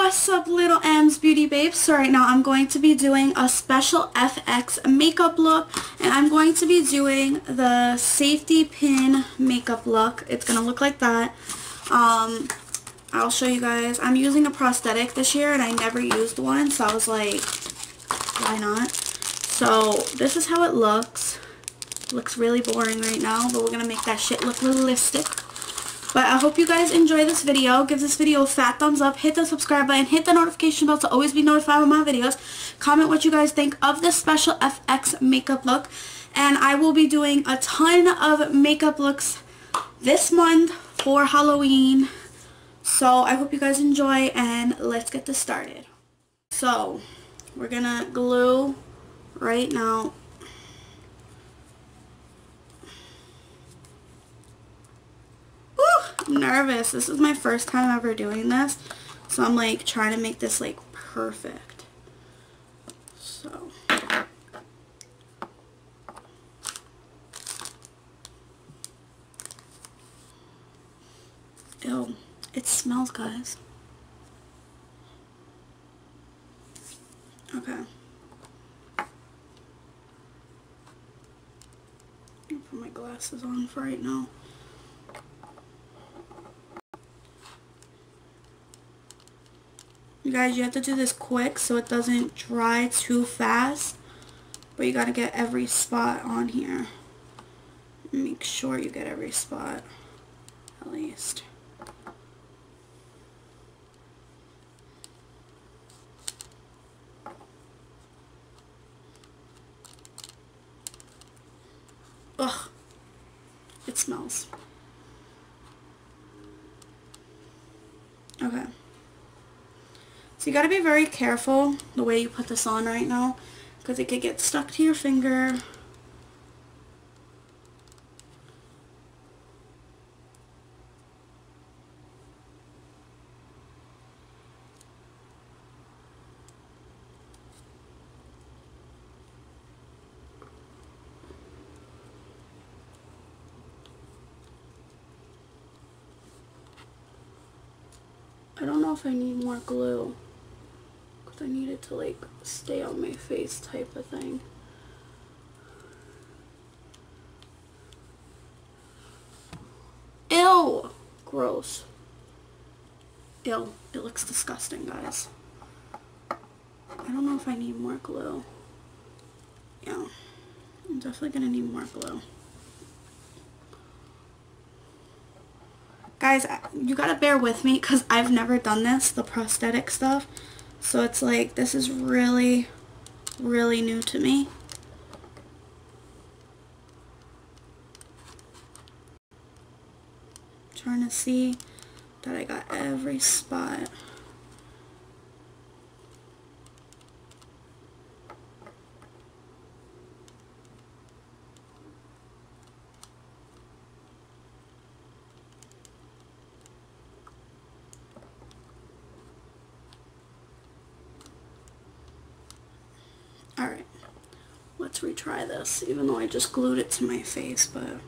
What's up, little M's beauty babes? So right now I'm going to be doing a special FX makeup look, and I'm going to be doing the safety pin makeup look. It's gonna look like that. I'll show you guys. I'm using a prosthetic this year and I never used one, so I was like, why not? So this is how it looks. Looks really boring right now, but we're gonna make that shit look realistic. But I hope you guys enjoy this video. Give this video a fat thumbs up. Hit the subscribe button. Hit the notification bell to always be notified of my videos. Comment what you guys think of this special FX makeup look. And I will be doing a ton of makeup looks this month for Halloween. So I hope you guys enjoy, and let's get this started. So we're going to glue right now. I'm nervous. This is my first time ever doing this, so I'm like trying to make this like perfect. So ew, it smells, guys. Okay, I'll put my glasses on for right now. You guys, you have to do this quick so it doesn't dry too fast, but you gotta get every spot on here. Make sure you get every spot, at least. Ugh, it smells. Okay. So you gotta be very careful the way you put this on right now, because it could get stuck to your finger. I don't know if I need more glue, because I need it to like stay on my face type of thing. Ew! Gross. Ew. It looks disgusting, guys. I don't know if I need more glue. Yeah. I'm definitely gonna need more glue. Guys, you gotta bear with me because I've never done this, the prosthetic stuff. So it's like, this is really, really new to me. I'm trying to see that I got every spot. Alright, let's retry this, even though I just glued it to my face, but...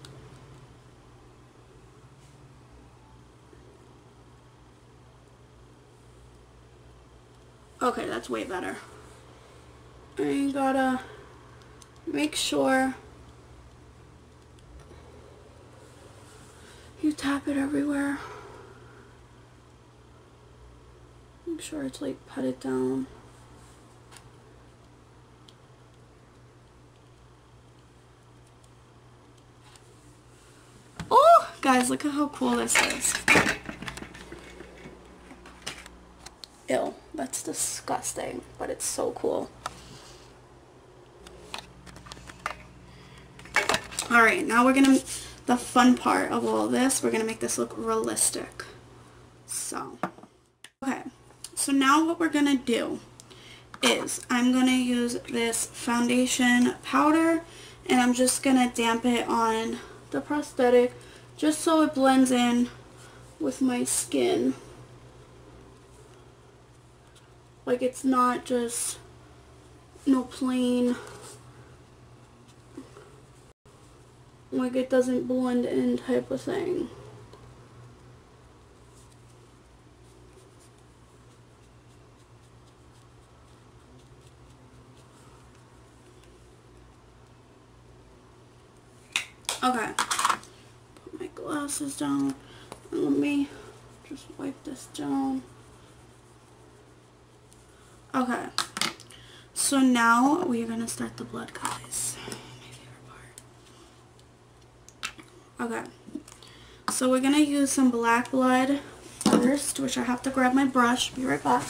Okay, that's way better. I gotta make sure you tap it everywhere. Make sure it's like pat it down. Guys, look at how cool this is. Ew, that's disgusting, but it's so cool. Alright, now we're gonna, the fun part of all this, we're gonna make this look realistic. So, okay, so now what we're gonna do is I'm gonna use this foundation powder, and I'm just gonna damp it on the prosthetic, just so it blends in with my skin. Like it's not just no plain, like it doesn't blend in type of thing. Okay. Put my glasses down. And let me just wipe this down. Okay. So now we're going to start the blood, guys. My favorite part. Okay. So we're going to use some black blood first, which I have to grab my brush. Be right back.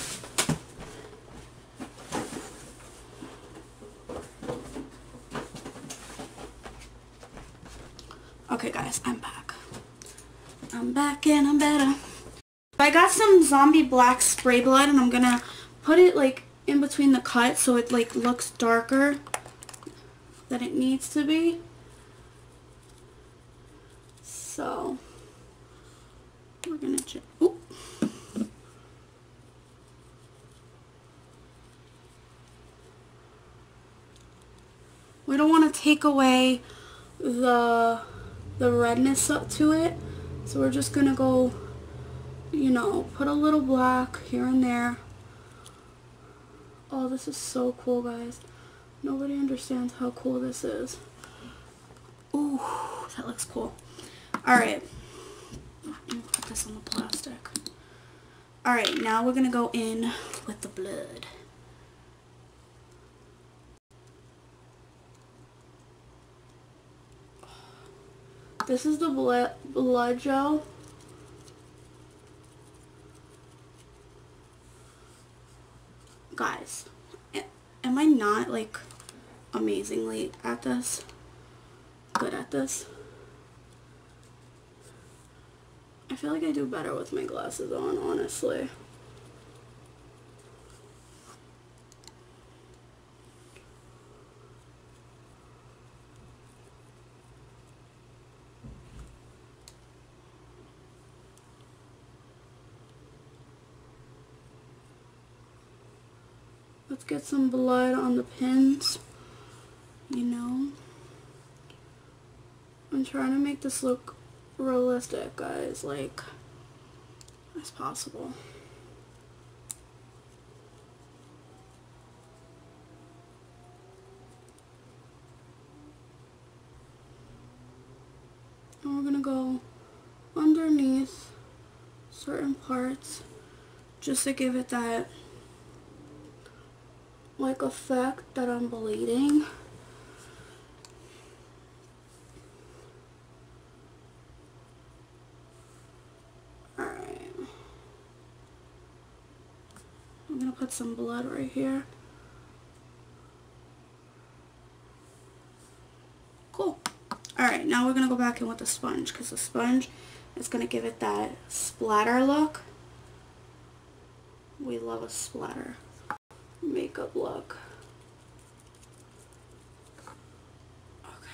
Okay, guys, I'm back. I'm back and I'm better. I got some zombie black spray blood, and I'm going to put it, like, in between the cut so it, like, looks darker than it needs to be. So, we're going to check. Oop. We don't want to take away the redness up to it, so we're just going to go, you know, put a little black here and there. Oh, this is so cool, guys. Nobody understands how cool this is. Ooh, that looks cool. Alright. Put this on the plastic. Alright, now we're going to go in with the blood. This is the blood gel. Guys, am I not, like, amazingly at this? Good at this? I feel like I do better with my glasses on, honestly. Let's get some blood on the pins, you know. I'm trying to make this look realistic, guys, like, as possible. And we're gonna go underneath certain parts just to give it that, like, effect that I'm bleeding. Alright. I'm gonna put some blood right here. Cool. Alright, now we're gonna go back in with the sponge, because the sponge is gonna give it that splatter look. We love a splatter makeup look. Okay.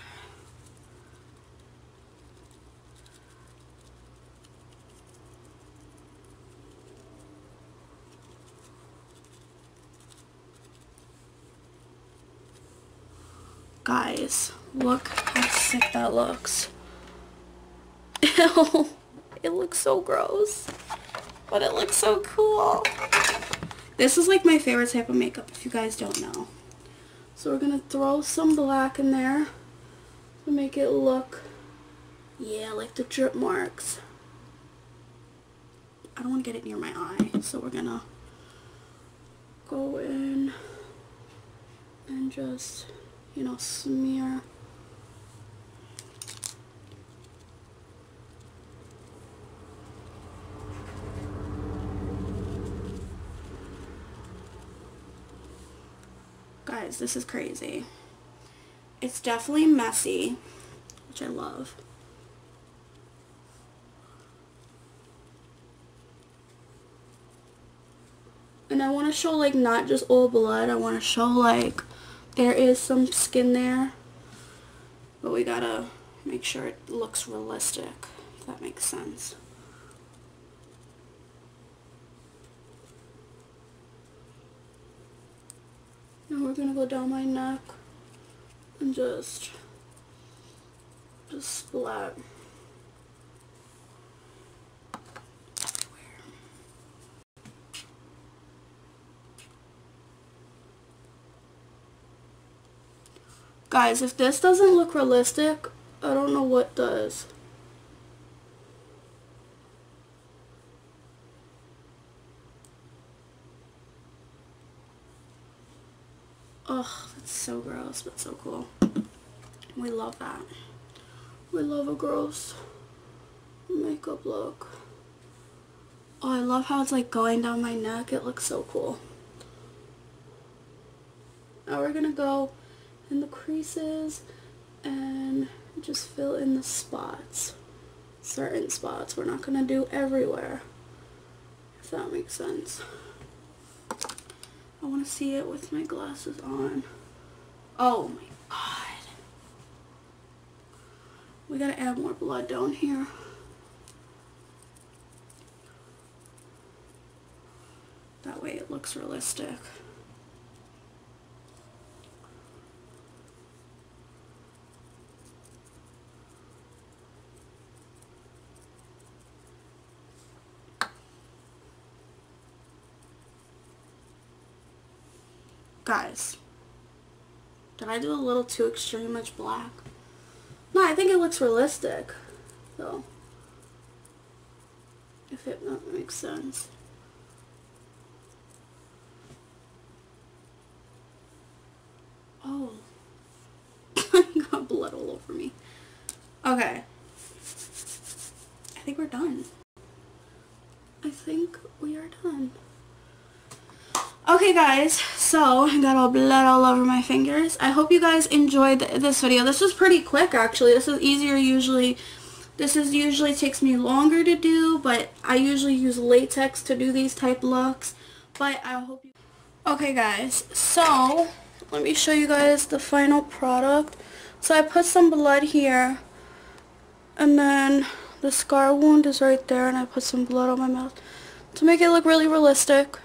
Guys, look how sick that looks. Ew, it looks so gross, but it looks so cool. This is like my favorite type of makeup, if you guys don't know. So we're gonna throw some black in there to make it look, yeah, like the drip marks. I don't want to get it near my eye, so we're gonna go in and just, you know, smear. Guys, this is crazy. It's definitely messy, which I love. And I want to show, like, not just all blood. I want to show, like, there is some skin there. But we gotta make sure it looks realistic, if that makes sense. Now we're gonna go down my neck and just splat everywhere. Guys, if this doesn't look realistic, I don't know what does. Ugh, that's so gross, but so cool. We love that. We love a gross makeup look. Oh, I love how it's like going down my neck. It looks so cool. Now we're gonna go in the creases and just fill in the spots. Certain spots. We're not gonna do everywhere, if that makes sense. I want to see it with my glasses on. Oh my god. We gotta add more blood down here. That way it looks realistic. Guys, did I do a little too extreme much black? No, I think it looks realistic, though. If it makes sense. Oh. I got blood all over me. Okay. I think we're done. I think we are done. Okay guys, so I got all blood all over my fingers. I hope you guys enjoyed this video. This was pretty quick actually. This is easier usually. This usually takes me longer to do, but I usually use latex to do these type looks. But I hope you... Okay guys, so let me show you guys the final product. So I put some blood here, and then the scar wound is right there, and I put some blood on my mouth to make it look really realistic.